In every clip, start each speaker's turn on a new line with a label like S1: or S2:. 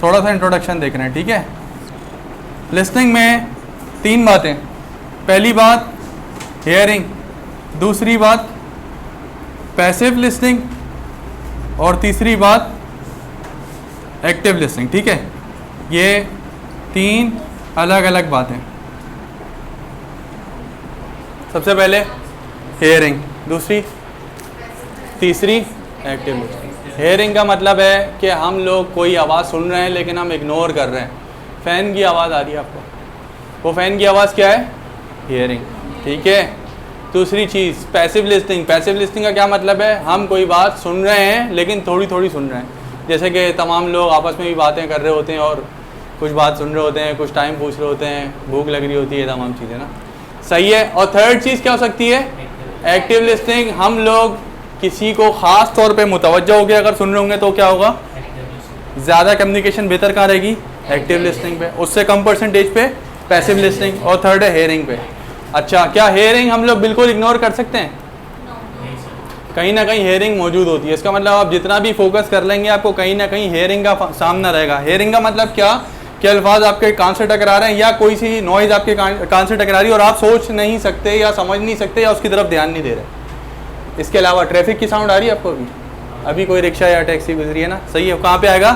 S1: थोड़ा सा इंट्रोडक्शन देख रहे हैं, ठीक है। लिसनिंग में 3 बातें, पहली बात हेयरिंग, दूसरी बात पैसिव लिसनिंग और तीसरी बात एक्टिव लिसनिंग, ठीक है। ये 3 अलग अलग बातें। सबसे पहले हेयरिंग, दूसरी, तीसरी एक्टिव लिसनिंग। हेयरिंग का मतलब है कि हम लोग कोई आवाज़ सुन रहे हैं लेकिन हम इग्नोर कर रहे हैं। फ़ैन की आवाज़ आ रही है आपको, वो फ़ैन की आवाज़ क्या है? हेयरिंग, ठीक है। दूसरी चीज़ पैसिव लिसनिंग। पैसिव लिसनिंग का क्या मतलब है? हम कोई बात सुन रहे हैं लेकिन थोड़ी थोड़ी सुन रहे हैं। जैसे कि तमाम लोग आपस में भी बातें कर रहे होते हैं और कुछ बात सुन रहे होते हैं, कुछ टाइम पूछ रहे होते हैं, भूख लग रही होती है, तमाम चीज़ें ना, सही है। और थर्ड चीज़ क्या हो सकती है? Active listening. हम लोग किसी को ख़ास तौर पे मुतवज्जो होकर अगर सुन रहे होंगे तो क्या होगा? ज़्यादा कम्युनिकेशन बेहतर कहाँ रहेगी? एक्टिव लिसनिंग पे। उससे कम परसेंटेज पे पैसिव लिसनिंग। और थर्ड है हेयरिंग पे। अच्छा, क्या हेयरिंग हम लोग बिल्कुल इग्नोर कर सकते हैं? कहीं ना कहीं हेयरिंग मौजूद होती है। इसका मतलब आप जितना भी फोकस कर लेंगे आपको कहीं ना कहीं हेयरिंग का सामना रहेगा। हेयरिंग का मतलब क्या? कि अल्फाज आपके कान से टकरा रहे हैं या कोई सी नॉइज़ आपके कान से टकरा रही है और आप सोच नहीं सकते या समझ नहीं सकते या उसकी तरफ ध्यान नहीं दे रहे। इसके अलावा ट्रैफिक की साउंड आ रही है आपको अभी कोई रिक्शा या टैक्सी गुजरी है ना, सही है, कहाँ पे आएगा?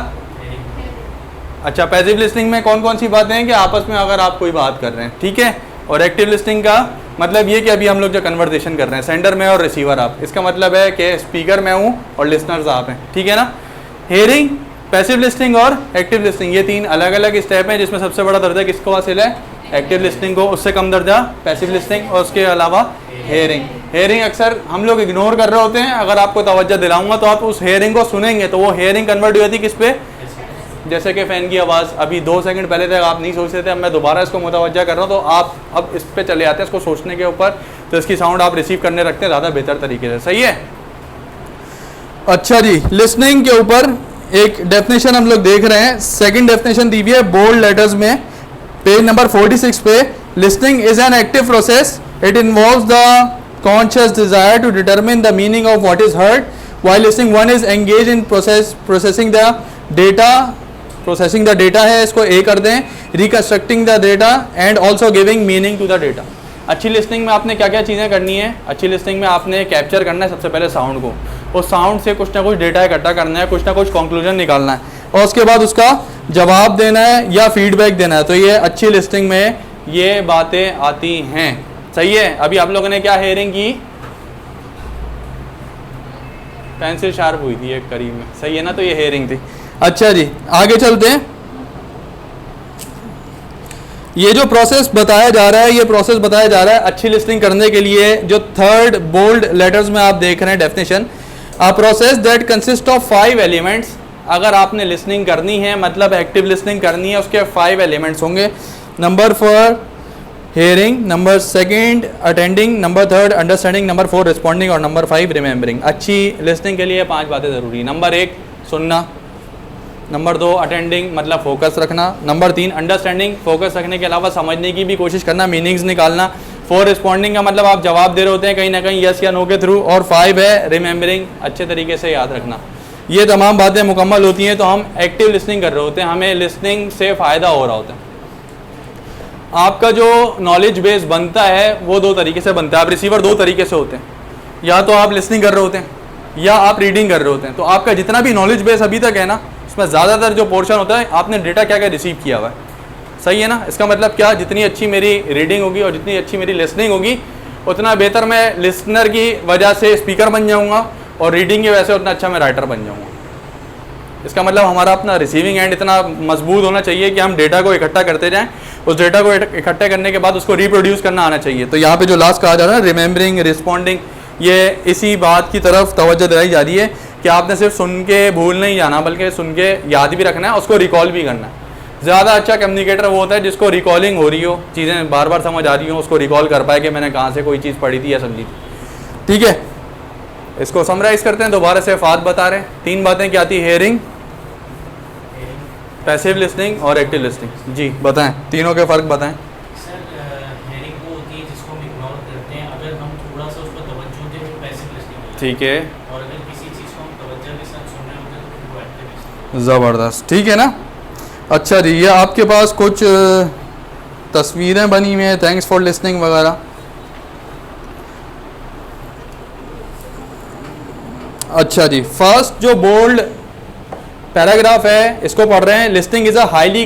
S1: अच्छा, पैसिव लिसनिंग में कौन कौन सी बातें हैं? कि आपस में अगर आप कोई बात कर रहे हैं, ठीक है। और एक्टिव लिसनिंग का मतलब ये कि अभी हम लोग जो कन्वर्सेशन कर रहे हैं, सेंडर में और रिसीवर आप, इसका मतलब है कि स्पीकर मैं हूँ और लिसनर्स आप हैं, ठीक है ना। हेयरिंग, पैसिव लिसनिंग और एक्टिव लिसनिंग, ये 3 अलग अलग स्टेप हैं जिसमें सबसे बड़ा दर्जा किसको हासिल है? एक्टिव लिसनिंग को। उससे कम दर्जा पैसिव लिसनिंग और उसके अलावा हेयरिंग। हेयरिंग अक्सर हम लोग इग्नोर कर रहे होते हैं। अगर आपको तवज्जो दिलाऊंगा तो आप उस हेयरिंग को सुनेंगे तो वो हेयरिंग कन्वर्ट हो जाती है किस पे? जैसे कि फ़ैन की आवाज़, अभी 2 सेकंड पहले तक आप नहीं सोच रहे थे, अब मैं दोबारा इसको मुतवज्जा कर रहा हूँ तो आप अब इस पे चले आते हैं, इसको सोचने के ऊपर, तो इसकी साउंड आप रिसीव करने रखते हैं ज़्यादा बेहतर तरीके से, सही है। अच्छा जी, लिसनिंग के ऊपर एक डेफिनेशन हम लोग देख रहे हैं। सेकंड डेफिनेशन दी हुई है बोल्ड लेटर्स में, पेज नंबर 46 पे। Listening is an active process, it involves the conscious desire to determine the meaning of what is heard while listening. One is engage in processing the data, processing the data है, इसको ए कर दें, reconstructing the data and also giving meaning to the data. अच्छी listening में आपने क्या क्या चीज़ें करनी है? अच्छी लिसनिंग में आपने कैप्चर करना है सबसे पहले साउंड को, उस साउंड से कुछ ना कुछ डेटा इकट्ठा करना है, कुछ ना कुछ कंक्लूजन निकालना है और उसके बाद उसका जवाब देना है या फीडबैक देना है। तो ये अच्छी लिसनिंग में ये बातें आती हैं, सही है। अभी आप लोगों ने क्या हेयरिंग की? पेंसिल शार्प हुई थी एक करीब में, सही है ना, तो ये हेयरिंग थी। अच्छा जी, आगे चलते हैं। ये जो प्रोसेस बताया जा रहा है, ये प्रोसेस बताया जा रहा है अच्छी लिसनिंग करने के लिए। जो थर्ड बोल्ड लेटर्स में आप देख रहे हैं definition, a process that consist of 5 elements. अगर आपने लिसनिंग करनी है मतलब एक्टिव लिसनिंग करनी है, उसके 5 एलिमेंट्स होंगे। Number 4 hearing, number 2 attending, number 3 understanding, number 4 responding और नंबर 5 रिमेंबरिंग। अच्छी लिसनिंग के लिए 5 बातें ज़रूरी। नंबर 1 सुनना, नंबर 2 अटेंडिंग मतलब फोकस रखना, नंबर 3 अंडरस्टैंडिंग, फोकस रखने के अलावा समझने की भी कोशिश करना, मीनिंग्स निकालना, 4 रिस्पॉन्डिंग का मतलब आप जवाब दे रहे होते हैं कहीं ना कहीं यस या नो के थ्रू, और 5 है रिमेंबरिंग, अच्छे तरीके से याद रखना। ये तमाम बातें मुकम्मल होती हैं तो हम एक्टिव लिसनिंग कर रहे होते हैं, हमें लिसनिंग से फ़ायदा हो रहा होता है। आपका जो नॉलेज बेस बनता है वो 2 तरीके से बनता है। आप रिसीवर 2 तरीके से होते हैं, या तो आप लिसनिंग कर रहे होते हैं या आप रीडिंग कर रहे होते हैं। तो आपका जितना भी नॉलेज बेस अभी तक है ना, उसमें ज़्यादातर जो पोर्शन होता है आपने डेटा क्या क्या रिसीव किया हुआ है, सही है ना। इसका मतलब क्या, जितनी अच्छी मेरी रीडिंग होगी और जितनी अच्छी मेरी लिसनिंग होगी उतना बेहतर मैं लिसनर की वजह से स्पीकर बन जाऊँगा और रीडिंग की वजह से उतना अच्छा मैं राइटर बन जाऊँगा। इसका मतलब हमारा अपना रिसीविंग एंड इतना मजबूत होना चाहिए कि हम डेटा को इकट्ठा करते जाएं, उस डेटा को इकट्ठा करने के बाद उसको रिप्रोड्यूस करना आना चाहिए। तो यहाँ पे जो लास्ट कहा जा रहा है रिमेंबरिंग, रिस्पॉन्डिंग, ये इसी बात की तरफ तवज्जो दिलाई जा रही है कि आपने सिर्फ सुन के भूल नहीं जाना बल्कि सुन के याद भी रखना है, उसको रिकॉल भी करना है। ज़्यादा अच्छा कम्युनिकेटर वो होता है जिसको रिकॉलिंग हो रही हो, चीज़ें बार बार समझ आ रही हो, उसको रिकॉल कर पाए कि मैंने कहाँ से कोई चीज़ पढ़ी थी या समझी थी, ठीक है। इसको समराइज़ करते हैं, दोबारा से फात बता रहे हैं। 3 बातें क्या थी? हेयरिंग, पैसिव लिसनिंग और एक्टिव लिसनिंग। जी बताएं, तीनों के फ़र्क बताएं।
S2: सर हेयरिंग वो होती है जिसको हम इग्नोर करते हैं, अगर हम थोड़ा सा उस पर तवज्जो दें तो पैसिव लिसनिंग,
S1: ठीक है,
S2: और अगर किसी चीज़ को हम तवज्जो के साथ सुन रहे होते हैं तो वो एक्टिव लिसनिंग।
S1: ज़बरदस्त, ठीक है ना। अच्छा जी, ये आपके पास कुछ तस्वीरें बनी हुई हैं, थैंक्स फॉर लिसनिंग वगैरह। अच्छा जी, फर्स्ट जो बोल्ड पैराग्राफ है इसको पढ़ रहे हैं। Listening is a highly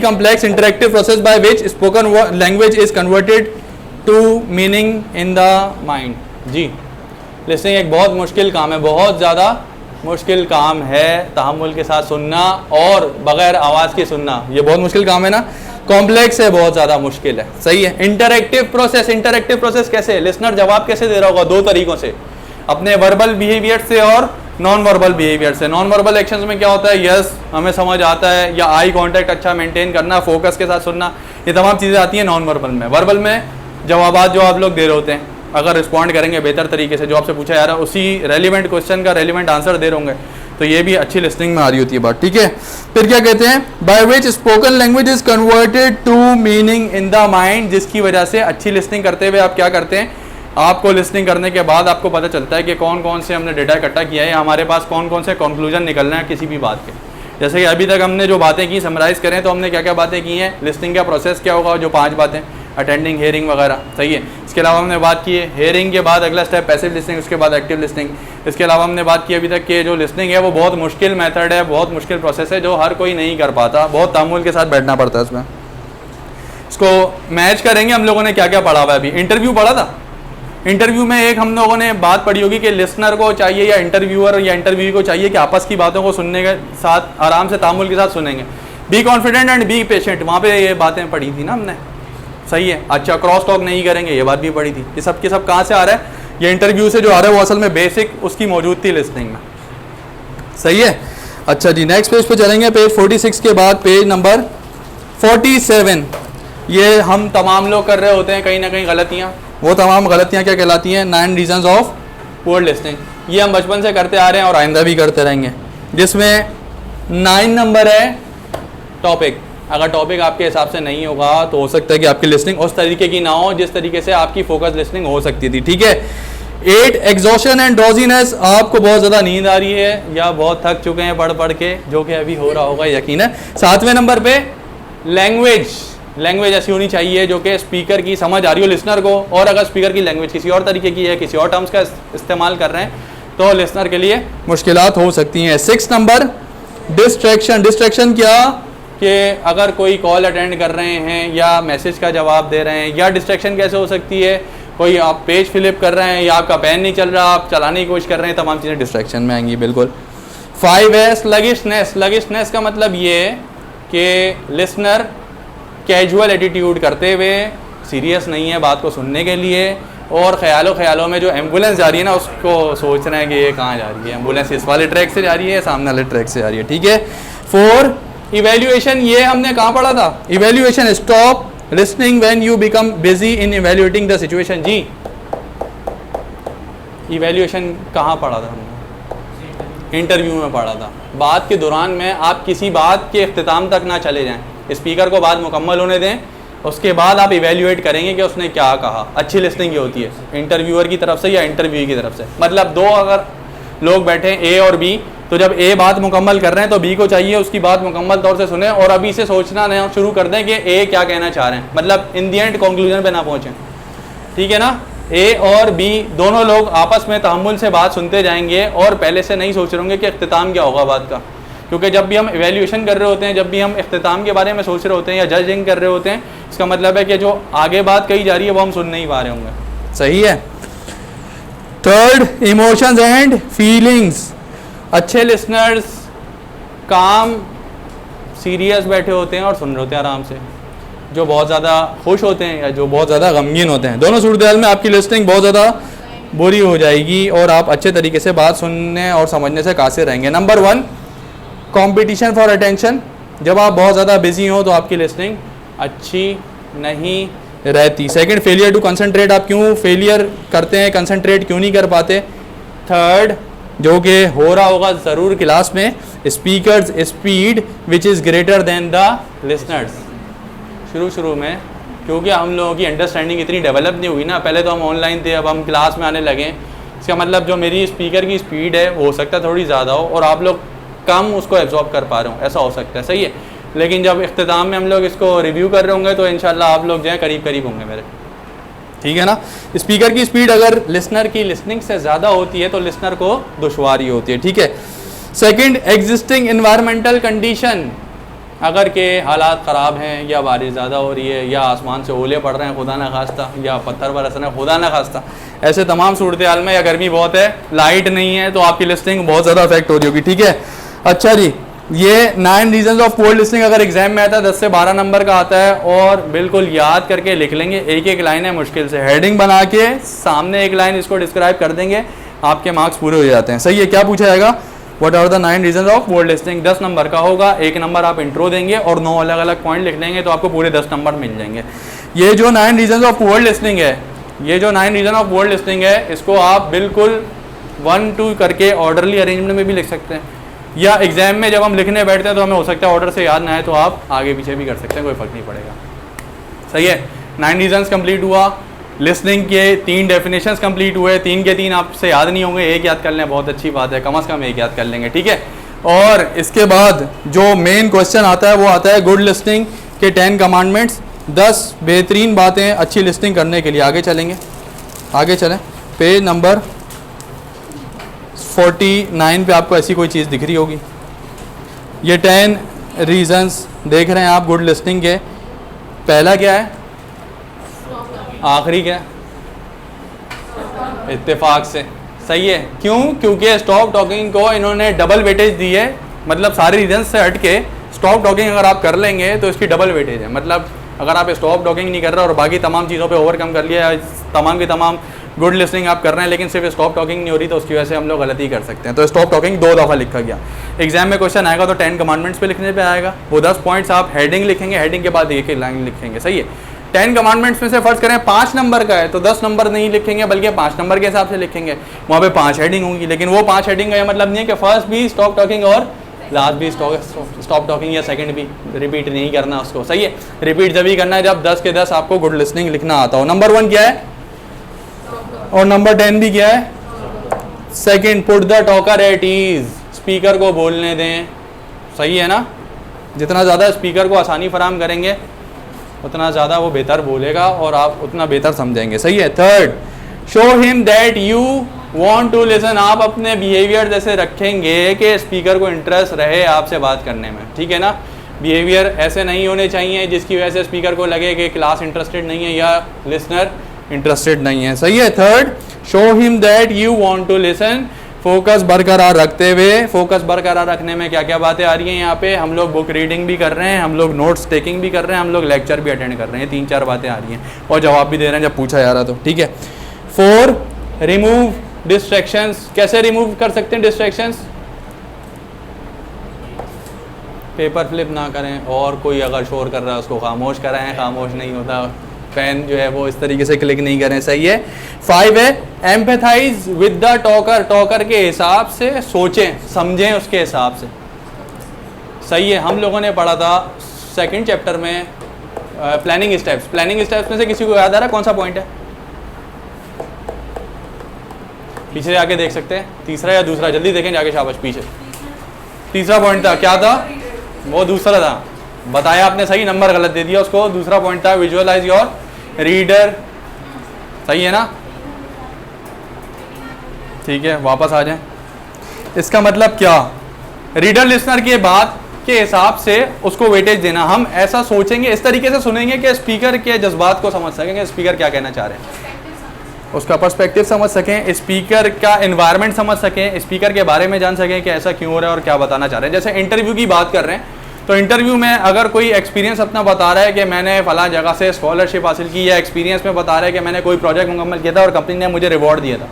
S1: complex interactive process by which spoken language is converted to meaning in the mind. जी, लिसनिंग एक बहुत मुश्किल काम है, बहुत ज़्यादा मुश्किल काम है। तहम्मुल के साथ सुनना और बग़ैर आवाज़ के सुनना, ये बहुत मुश्किल काम है ना, कॉम्प्लेक्स है, बहुत ज़्यादा मुश्किल है। सही है। इंटरेक्टिव प्रोसेस कैसे? लिसनर जवाब कैसे दे रहा होगा? दो तरीक़ों से, अपने वर्बल बिहेवियर से और नॉन वर्बल बिहेवियर से। नॉन वर्बल एक्शंस में क्या होता है? यस हमें समझ आता है, या आई कांटेक्ट अच्छा मेंटेन करना, फोकस के साथ सुनना, ये तमाम चीज़ें आती हैं नॉन वर्बल में। वर्बल में जवाबात जो आप लोग दे रहे होते हैं, अगर रिस्पॉन्ड करेंगे बेहतर तरीके से, जो आपसे पूछा जा रहा है उसी रेलिवेंट क्वेश्चन का रेलिवेंट आंसर दे रहे होंगे, तो ये भी अच्छी लिसनिंग में आ रही होती है बात। ठीक है, फिर क्या कहते हैं? By which spoken language is converted to meaning in the mind, जिसकी वजह से अच्छी लिसनिंग करते हुए आप क्या करते हैं? आपको लिसनिंग करने के बाद आपको पता चलता है कि कौन कौन से हमने डेटा इकट्ठा किया है, हमारे पास कौन कौन से कंक्लूजन निकलना है किसी भी बात के। जैसे कि अभी तक हमने जो बातें की, समराइज़ करें तो हमने क्या क्या बातें की हैं, लिसनिंग का प्रोसेस क्या होगा, जो 5 बातें, अटेंडिंग, हेयरिंग वगैरह। सही है। इसके अलावा हमने बात की है हेयरिंग के बाद अगला स्टेप पैसिव लिसनिंग, उसके बाद एक्टिव लिसनिंग। इसके अलावा हमने बात की अभी तक कि जो लिसनिंग है वो बहुत मुश्किल मेथड है, बहुत मुश्किल प्रोसेस है, जो हर कोई नहीं कर पाता, बहुत तामुल के साथ बैठना पड़ता है इसमें। इसको मैच करेंगे हम लोगों ने क्या क्या पढ़ा हुआ है। अभी इंटरव्यू पढ़ा था, इंटरव्यू में एक हम लोगों ने बात पढ़ी होगी कि लिसनर को चाहिए या इंटरव्यूअर या इंटरव्यू को चाहिए कि आपस की बातों को सुनने के साथ आराम से तामुल के साथ सुनेंगे। Be confident and be patient, वहाँ पे ये बातें पढ़ी थी ना हमने। सही है। अच्छा, क्रॉस टॉक नहीं करेंगे, ये बात भी पढ़ी थी। ये सब के सब कहाँ से आ रहा है? ये इंटरव्यू से जो आ रहा है वो असल में बेसिक उसकी मौजूद थी लिसनिंग में। सही है। अच्छा जी, नेक्स्ट पेज पे चलेंगे। पेज 46 के बाद पेज नंबर 47। ये हम तमाम लोग कर रहे होते हैं कहीं ना कहीं गलतियाँ। वो तमाम गलतियाँ क्या कहलाती हैं? 9 रीजंस ऑफ पुअर लिसनिंग। ये हम बचपन से करते आ रहे हैं और आइंदा भी करते रहेंगे, जिसमें 9 नंबर है टॉपिक। अगर टॉपिक आपके हिसाब से नहीं होगा तो हो सकता है कि आपकी लिसनिंग उस तरीके की ना हो जिस तरीके से आपकी फोकस लिसनिंग हो सकती थी। ठीक है। 8 एग्जॉशन एंड ड्रॉजीनेस, आपको बहुत ज़्यादा नींद आ रही है या बहुत थक चुके हैं पढ़ पढ़ के, जो कि अभी हो रहा होगा यकीनन। 7वें नंबर पे लैंग्वेज ऐसी होनी चाहिए जो कि स्पीकर की समझ आ रही हो लिसनर को, और अगर स्पीकर की लैंग्वेज किसी और तरीके की है, किसी और टर्म्स का इस्तेमाल कर रहे हैं, तो लिसनर के लिए मुश्किलात हो सकती हैं। 6 नंबर डिस्ट्रैक्शन क्या कि अगर कोई कॉल अटेंड कर रहे हैं या मैसेज का जवाब दे रहे हैं, या डिस्ट्रैक्शन कैसे हो सकती है? कोई आप पेज फिलिप कर रहे हैं या आपका पेन नहीं चल रहा, आप चलाने की कोशिश कर रहे हैं, तमाम चीज़ें डिस्ट्रैक्शन में आएंगी। बिल्कुल। 5 है स्लगिशनेस का मतलब ये है कि लिसनर कैजुअल एटीट्यूड करते हुए सीरियस नहीं है बात को सुनने के लिए, और ख्यालों में जो एम्बुलेंस जा रही है ना उसको सोच रहे हैं कि ये कहाँ जा रही है, एम्बुलेंस इस वाले ट्रैक से जा रही है, सामने वाले ट्रैक से जा रही है। ठीक है। 4 इवेल्युएशन, ये हमने कहाँ पढ़ा था? Evaluation, stop listening when you become busy in evaluating the situation. जी, इवेल्युएशन कहाँ पढ़ा था हमने? इंटरव्यू में पढ़ा था। बात के दौरान में आप किसी बात के इख्तिताम तक ना चले जाएं, स्पीकर को बात मुकम्मल होने दें, उसके बाद आप इवेल्युएट करेंगे कि उसने क्या कहा। अच्छी लिसनिंग ये होती है इंटरव्यूअर की तरफ से या इंटरव्यू की तरफ से। मतलब 2 अगर लोग बैठे हैं ए और बी, तो जब ए बात मुकम्मल कर रहे हैं तो बी को चाहिए उसकी बात मुकम्मल तौर से सुने और अभी से सोचना नया शुरू कर दें कि ए क्या कहना चाह रहे हैं, मतलब इन दी एंड कंक्लूजन पे ना पहुँचें। ठीक है ना। ए और बी दोनों लोग आपस में तहम्मुल से बात सुनते जाएंगे और पहले से नहीं सोच रहे होंगे कि इख्तिताम क्या होगा बात का, क्योंकि जब भी हम इवैल्यूएशन कर रहे होते हैं, जब भी हम इख्तिताम के बारे में सोच रहे होते हैं या जजिंग कर रहे होते हैं, इसका मतलब है कि जो आगे बात कही जा रही है वो हम सुन नहीं पा रहे होंगे। सही है। 3 इमोशंस एंड फीलिंग्स, अच्छे लिसनर्स काम सीरियस बैठे होते हैं और सुन रहे होते हैं आराम से। जो बहुत ज़्यादा खुश होते हैं या जो बहुत ज़्यादा गमगीन होते हैं, दोनों सूरत में आपकी लिसनिंग बहुत ज़्यादा बुरी हो जाएगी और आप अच्छे तरीके से बात सुनने और समझने से कासिर रहेंगे। नंबर 1 कंपटीशन फॉर अटेंशन, जब आप बहुत ज़्यादा बिजी हो तो आपकी लिसनिंग अच्छी नहीं रहती। 2 फेलियर टू कंसंट्रेट, आप क्यों फेलियर करते हैं, कंसंट्रेट क्यों नहीं कर पाते। 3 जो कि हो रहा होगा ज़रूर क्लास में, speakers speed which is greater than the listeners. शुरू में क्योंकि हम लोगों की अंडरस्टैंडिंग इतनी डेवलप नहीं हुई ना, पहले तो हम ऑनलाइन थे, अब हम क्लास में आने लगे। इसका मतलब जो मेरी स्पीकर की स्पीड है वो हो सकता है थोड़ी ज़्यादा हो और आप लोग कम उसको एब्जॉर्ब कर पा रहा हूँ, ऐसा हो सकता है, सही है। लेकिन जब इख्तिताम में हम लोग इसको रिव्यू कर रहे होंगे तो इंशाल्लाह आप लोग जो है करीब करीब होंगे मेरे, ठीक है ना। स्पीकर की स्पीड अगर लिसनर की लिसनिंग से ज़्यादा होती है तो लिसनर को दुश्वारी होती है, ठीक है। सेकंड, एग्जिस्टिंग इन्वायरमेंटल कंडीशन, अगर के हालात ख़राब हैं या बारिश ज़्यादा हो रही है या आसमान से ओले पड़ रहे हैं खुदा ना खास्ता, या पत्थर बरस रहे हैं खुदा ना खास्ता, ऐसे तमाम सूरत हाल में, या गर्मी बहुत है, लाइट नहीं है, तो आपकी लिसनिंग बहुत ज़्यादा अफेक्ट हो रही होगी, ठीक है। अच्छा जी, ये 9 रीजंस ऑफ पुअर लिसनिंग अगर एग्जाम में आता है 10 से 12 नंबर का आता है, और बिल्कुल याद करके लिख लेंगे, एक एक लाइन है मुश्किल से, हेडिंग बना के सामने एक लाइन इसको डिस्क्राइब कर देंगे, आपके मार्क्स पूरे हो जाते हैं, सही है। क्या पूछा जाएगा, what are the 9 reasons of poor listening, 10 number का होगा, 1 नंबर आप इंट्रो देंगे और 9 अलग अलग पॉइंट लिख लेंगे तो आपको पूरे 10 नंबर मिल जाएंगे। ये जो 9 रीजंस ऑफ पुअर लिसनिंग है, ये जो 9 रीजन ऑफ पुअर लिसनिंग है, इसको आप बिल्कुल 1-2 करके ऑर्डरली अरेंजमेंट में भी लिख सकते हैं, या एग्जाम में जब हम लिखने बैठते हैं तो हमें हो सकता है ऑर्डर से याद ना आए तो आप आगे पीछे भी कर सकते हैं, कोई फर्क नहीं पड़ेगा, सही है। 9 रीजन्स कंप्लीट हुआ, लिसनिंग के 3 डेफिनेशंस कंप्लीट हुए, 3 के 3 आपसे याद नहीं होंगे, एक याद कर लें बहुत अच्छी बात है, कम से कम एक याद कर लेंगे, ठीक है। और इसके बाद जो मेन क्वेश्चन आता है वो आता है गुड लिसनिंग के 10 कमांडमेंट्स, 10 बेहतरीन बातें अच्छी लिसनिंग करने के लिए। आगे चलेंगे, आगे चलें, पेज नंबर 49 पे आपको ऐसी कोई चीज़ दिख रही होगी, ये 10 रीजंस देख रहे हैं आप गुड लिसनिंग के। पहला क्या है, आखिरी क्या है, इत्तेफाक से, सही है। क्यों, क्योंकि स्टॉप टॉकिंग को इन्होंने डबल वेटेज दी है, मतलब सारे रीजंस से हट के स्टॉप टॉकिंग अगर आप कर लेंगे तो इसकी डबल वेटेज है। मतलब अगर आप स्टॉप टॉकिंग नहीं कर रहे और बाकी तमाम चीज़ों पे ओवरकम कर लिया, तमाम की तमाम गुड लिसनिंग आप कर रहे हैं लेकिन सिर्फ स्टॉप टॉकिंग नहीं हो रही, तो उसकी वजह से हम लोग गलती कर सकते हैं। तो स्टॉप टॉकिंग 2 दफ़ा लिखा गया। एग्जाम में क्वेश्चन आएगा तो 10 कमांडमेंट्स पे लिखने पे आएगा, वो 10 पॉइंट्स आप हेडिंग लिखेंगे, हेडिंग के बाद एक लाइन लिखेंगे, सही है। 10 कमांडमेंट्स में से फर्ज करें 5 नंबर का है तो 10 नंबर नहीं लिखेंगे बल्कि 5 नंबर के हिसाब से लिखेंगे, वहाँ पे 5 हेडिंग होंगी। लेकिन वो 5 हेडिंग का यह मतलब नहीं है कि फर्स्ट भी स्टॉप टॉकिंग और लास्ट भी स्टॉप टॉकिंग या सेकंड भी रिपीट नहीं करना उसको, सही है। रिपीट जब ही करना है जब 10 के 10 आपको गुड लिसनिंग लिखना आता हो। नंबर 1 क्या है और नंबर 10 भी क्या है, second, put the talker at ease, speaker को बोलने दें, सही है ना। जितना ज़्यादा स्पीकर को आसानी फराम करेंगे उतना ज़्यादा वो बेहतर बोलेगा और आप उतना बेहतर समझेंगे, सही है। Third, show him that you want to listen, आप अपने बिहेवियर जैसे रखेंगे कि स्पीकर को इंटरेस्ट रहे आपसे बात करने में, ठीक है ना। बिहेवियर ऐसे नहीं होने चाहिए जिसकी वजह से स्पीकर को लगे कि क्लास इंटरेस्टेड नहीं है या लिसनर इंटरेस्टेड नहीं है, सही है। Third, show him that you want to listen, focus बरकरार रखते हुए, फोकस बरकरार रखने में क्या क्या बातें आ रही हैं यहाँ पे, हम लोग बुक रीडिंग भी कर रहे हैं, हम लोग नोट्स टेकिंग भी कर रहे हैं, हम लोग लेक्चर भी अटेंड कर रहे हैं, 3-4 बातें आ रही हैं और जवाब भी दे रहे हैं जब पूछा जा रहा तो, ठीक है। 4, रिमूव डिस्ट्रैक्शंस, कैसे रिमूव कर सकते हैं डिस्ट्रैक्शंस, पेपर फ्लिप ना करें और कोई अगर शोर कर रहा है उसको खामोश कराएं, खामोश नहीं होता, पेन जो है वो इस तरीके से क्लिक नहीं करें, सही है। 5 है, empathise with the talker, talker के हिसाब से सोचें समझें उसके हिसाब से, सही है। हम लोगों ने पढ़ा था 2nd चैप्टर में प्लानिंग स्टेप्स, प्लानिंग स्टेप्स में से किसी को याद आ रहा है कौन सा पॉइंट है, पीछे जाके देख सकते हैं, तीसरा या दूसरा, जल्दी देखें जाके, शाबाश, पीछे तीसरा पॉइंट था, क्या था वो, दूसरा था, बताया आपने, सही, नंबर गलत दे दिया उसको। दूसरा पॉइंट था विजुअलाइज योर रीडर, सही है ना, ठीक है। वापस आ जाएं, इसका मतलब क्या, रीडर लिसनर की बात के हिसाब से उसको वेटेज देना, हम ऐसा सोचेंगे, इस तरीके से सुनेंगे कि स्पीकर के जज्बात को समझ सकेंगे, स्पीकर क्या कहना चाह रहे हैं, उसका पर्सपेक्टिव समझ सकें, स्पीकर का एनवायरनमेंट समझ सकें, स्पीकर के बारे में जान सकें कि ऐसा क्यों हो रहा है और क्या बताना चाह रहे हैं। जैसे इंटरव्यू की बात कर रहे हैं तो इंटरव्यू में अगर कोई एक्सपीरियंस अपना बता रहा है कि मैंने फला जगह से स्कॉलरशिप हासिल की, या एक्सपीरियंस में बता रहा है कि मैंने कोई प्रोजेक्ट मुकम्मल किया था और कंपनी ने मुझे रिवॉर्ड दिया था,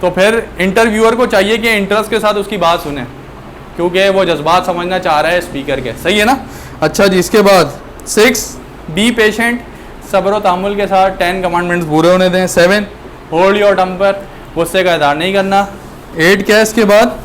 S1: तो फिर इंटरव्यूअर को चाहिए कि इंटरेस्ट के साथ उसकी बात सुने क्योंकि वो जज्बात समझना चाह रहा है स्पीकर के, सही है ना। अच्छा जी, इसके बाद 6, बी पेशेंट, सब्र व तहम्मुल के साथ 10 कमांडमेंट्स पूरे होने दें। 7, होल्ड योर टेम्पर, गुस्से का इज़हार नहीं करना। 8 क्या है इसके बाद,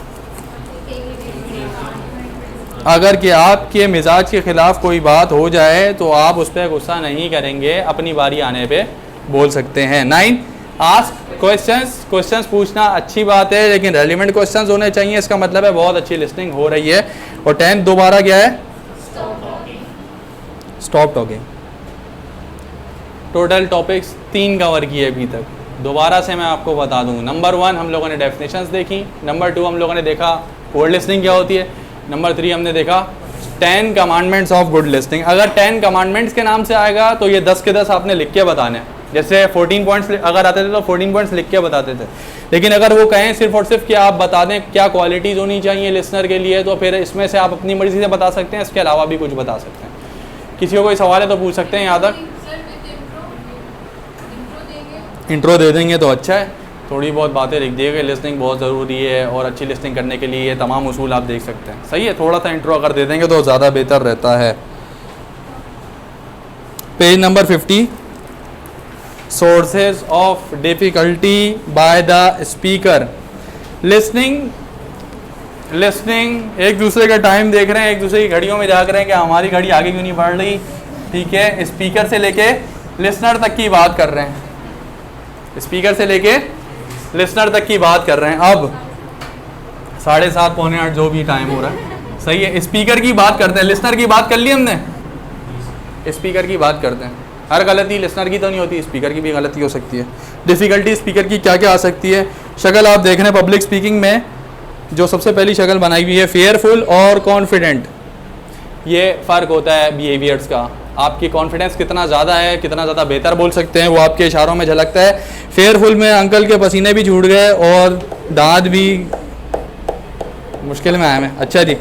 S1: अगर कि आपके मिजाज के ख़िलाफ़ कोई बात हो जाए तो आप उस पर गुस्सा नहीं करेंगे, अपनी बारी आने पे बोल सकते हैं। 9, आस्क क्वेश्चंस पूछना अच्छी बात है, लेकिन रेलिवेंट क्वेश्चंस होने चाहिए। इसका मतलब है बहुत अच्छी लिसनिंग हो रही है। और 10 दोबारा क्या है? Stop talking. Total topics 3 cover किए अभी तक। दोबारा से मैं आपको बता दूं, नंबर 1 हम लोगों ने डेफिनेशंस देखी, नंबर 2 हम लोगों ने देखा पोअर लिसनिंग क्या होती है, नंबर 3 हमने देखा 10 कमांडमेंट्स ऑफ गुड लिसनिंग। अगर 10 कमांडमेंट्स के नाम से आएगा तो ये 10 के 10 आपने लिख के बताने हैं। जैसे 14 पॉइंट्स अगर आते थे तो 14 पॉइंट्स लिख के बताते थे, लेकिन अगर वो कहें सिर्फ और सिर्फ कि आप बता दें क्या क्वालिटीज़ होनी चाहिए लिसनर के लिए, तो फिर इसमें से आप अपनी मर्जी से बता सकते हैं, इसके अलावा भी कुछ बता सकते हैं। किसी को कोई सवाल है तो पूछ सकते हैं यहाँ तक। इंट्रो दे देंगे तो अच्छा है, थोड़ी बहुत बातें लिख दिएगा। लिसनिंग बहुत ज़रूरी है और अच्छी लिसनिंग करने के लिए ये तमाम उसूल आप देख सकते हैं। सही है, थोड़ा सा इंट्रो अगर दे देंगे तो ज़्यादा बेहतर रहता है। Page number 50, sources of difficulty by the speaker. Listening एक दूसरे का टाइम देख रहे हैं, एक दूसरे की घड़ियों में जाग रहे हैं कि हमारी घड़ी आगे क्यों नहीं बढ़ रही। ठीक है, स्पीकर से लेके लिसनर तक की बात कर रहे हैं, स्पीकर से लेके लिसनर तक की बात कर रहे हैं। अब 7:30 पौने 8 जो भी टाइम हो रहा है, सही है। स्पीकर की बात करते हैं, लिसनर की बात कर ली हमने, स्पीकर की बात करते हैं। हर गलती लिसनर की तो नहीं होती, स्पीकर की भी गलती हो सकती है। डिफ़िकल्टी स्पीकर की क्या क्या आ सकती है? शक्ल आप देख रहे हैं पब्लिक स्पीकिंग में, जो सबसे पहली शक्ल बनाई हुई है फेयरफुल और कॉन्फिडेंट। ये फ़र्क होता है बिहेवियर्स का। आपकी कॉन्फिडेंस कितना ज़्यादा है, कितना ज़्यादा बेहतर बोल सकते हैं, वो आपके इशारों में झलकता है। फेयरफुल में अंकल के पसीने भी छूट गए और दांत भी मुश्किल में आए हैं। अच्छा जी,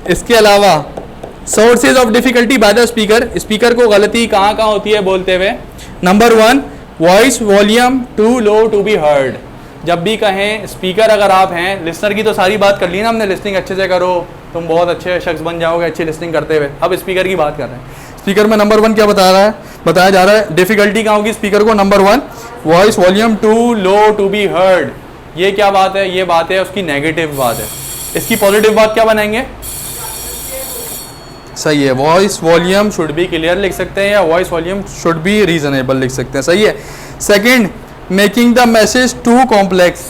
S1: इसके अलावा sources of difficulty by the speaker. Speaker को गलती कहाँ कहाँ होती है बोलते हुए? Number 1, voice volume too low to be heard. जब भी कहें स्पीकर अगर आप हैं, लिसनर की तो सारी बात कर ली ना हमने, लिसनिंग अच्छे से करो, तुम बहुत अच्छे शख्स बन जाओगे अच्छी लिसनिंग करते हुए। अब स्पीकर की बात कर रहे हैं। स्पीकर में नंबर 1 क्या बताया जा रहा है? डिफ़िकल्टी कहाँ होगी स्पीकर को? Number 1, voice volume too low to be heard. ये क्या बात है? ये बात है उसकी नेगेटिव बात है। इसकी पॉजिटिव बात क्या बनाएंगे? सही है, voice volume should be clear लिख सकते हैं, या voice volume should be reasonable लिख सकते हैं। सही है। Second, making the message too complex.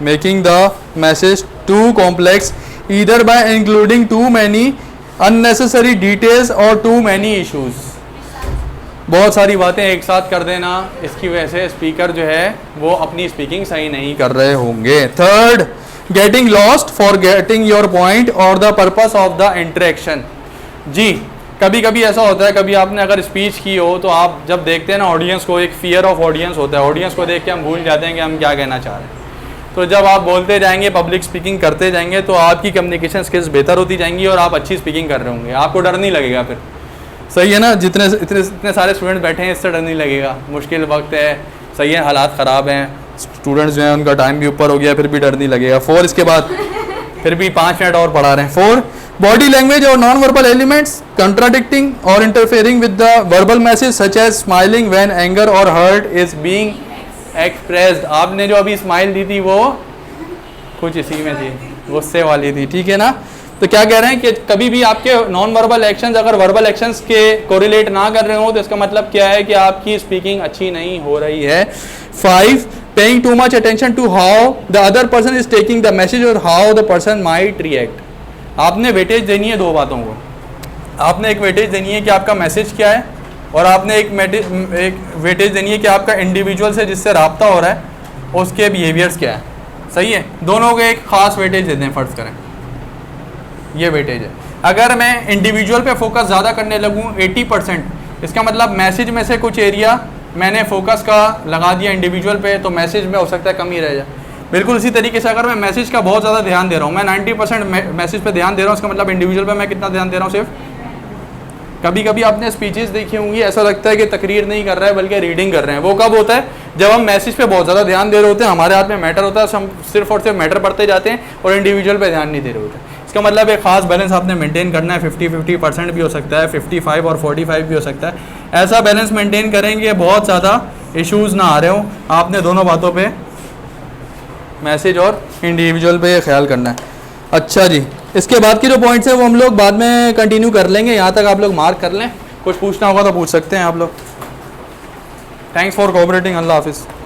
S1: Making the message too complex either by including too many unnecessary details और टू मैनी इश्यूज। बहुत सारी बातें एक साथ कर देना, इसकी वजह से स्पीकर जो है वो अपनी स्पीकिंग सही नहीं कर रहे होंगे। Third, getting lost for getting your point और the purpose of the interaction. जी, कभी कभी ऐसा होता है, कभी आपने अगर स्पीच की हो तो आप जब देखते हैं ना ऑडियंस को, एक फियर ऑफ ऑडियंस होता है, ऑडियंस को देख के हम भूल जाते हैं कि हम क्या कहना चाह रहे हैं। तो जब आप बोलते जाएंगे, पब्लिक स्पीकिंग करते जाएंगे, तो आपकी कम्युनिकेशन स्किल्स बेहतर होती जाएंगी और आप अच्छी स्पीकिंग कर रहे होंगे, आपको डर नहीं लगेगा फिर। सही है ना? इतने सारे स्टूडेंट बैठे हैं, इससे डर नहीं लगेगा। मुश्किल वक्त है, सही है, हालात ख़राब हैं, स्टूडेंट्स जो हैं उनका टाइम भी ऊपर हो गया, फिर भी डर नहीं लगेगा। 4, इसके बाद फिर भी 5 मिनट और पढ़ा रहे हैं। 4, बॉडी लैंग्वेज और नॉन वर्बल एलिमेंट्स कंट्राडिक्टिंग और interfering with the verbal message such as smiling when anger और हर्ट इज बीइंग एक्सप्रेस्ड। आपने जो अभी स्माइल दी थी वो कुछ इसी में थी, गुस्से वाली थी। ठीक है ना? तो क्या कह रहे हैं कि कभी भी आपके नॉन वर्बल एक्शंस अगर वर्बल एक्शंस के कोरिलेट ना कर रहे हो तो इसका मतलब क्या है कि आपकी स्पीकिंग अच्छी नहीं हो रही है। 5, paying too much attention to how the other person is taking the message और how the person might react. आपने वेटेज देनी है 2 बातों को। आपने एक वेटेज देनी है कि आपका मैसेज क्या है, और आपने एक वेटेज देनी है कि आपका इंडिविजुअल से जिससे रब्ता हो रहा है उसके बिहेवियर्स क्या है। सही है, दोनों को एक खास वेटेज देते हैं। फ़र्ज़ करें ये वेटेज है। अगर मैं इंडिविजुअल पे फोकस ज़्यादा करने लगूँ 80%, इसका मतलब मैसेज में से कुछ एरिया मैंने फोकस का लगा दिया इंडिविजुअल पे, तो मैसेज में हो सकता है कम ही रह जाए। बिल्कुल इसी तरीके से अगर मैं मैसेज का बहुत ज़्यादा ध्यान दे रहा हूँ, मैं 90% मैसेज पे ध्यान दे रहा हूँ, इसका मतलब इंडिविजुअल पे मैं कितना ध्यान दे रहा हूँ? सिर्फ। कभी कभी आपने स्पीचेस देखी होंगी, ऐसा लगता है कि तकरीर नहीं कर रहा है बल्कि रीडिंग कर रहे हैं। वो कब होता है? जब हम मैसेज पे बहुत ज़्यादा ध्यान दे रहे होते हैं, हमारे हाथ में मैटर होता है, हम सिर्फ और सिर्फ मैटर पढ़ते जाते हैं और इंडिविजुअल पे ध्यान नहीं दे रहे होते। इसका मतलब एक ख़ास बैलेंस आपने मेंटेन करना है। 50-50% भी हो सकता है, 55 और 45 भी हो सकता है। ऐसा बैलेंस मेंटेन करेंगे बहुत ज़्यादा इश्यूज़ ना आ रहे हो। आपने दोनों बातों पे, मैसेज और इंडिविजुअल पे ख्याल करना है। अच्छा जी, इसके बाद की जो पॉइंट्स हैं वो हम लोग बाद में कंटिन्यू कर लेंगे, यहाँ तक आप लोग मार्क कर लें। कुछ पूछना होगा तो पूछ सकते हैं आप लोग। Thanks for cooperating. अल्लाह हाफिज़।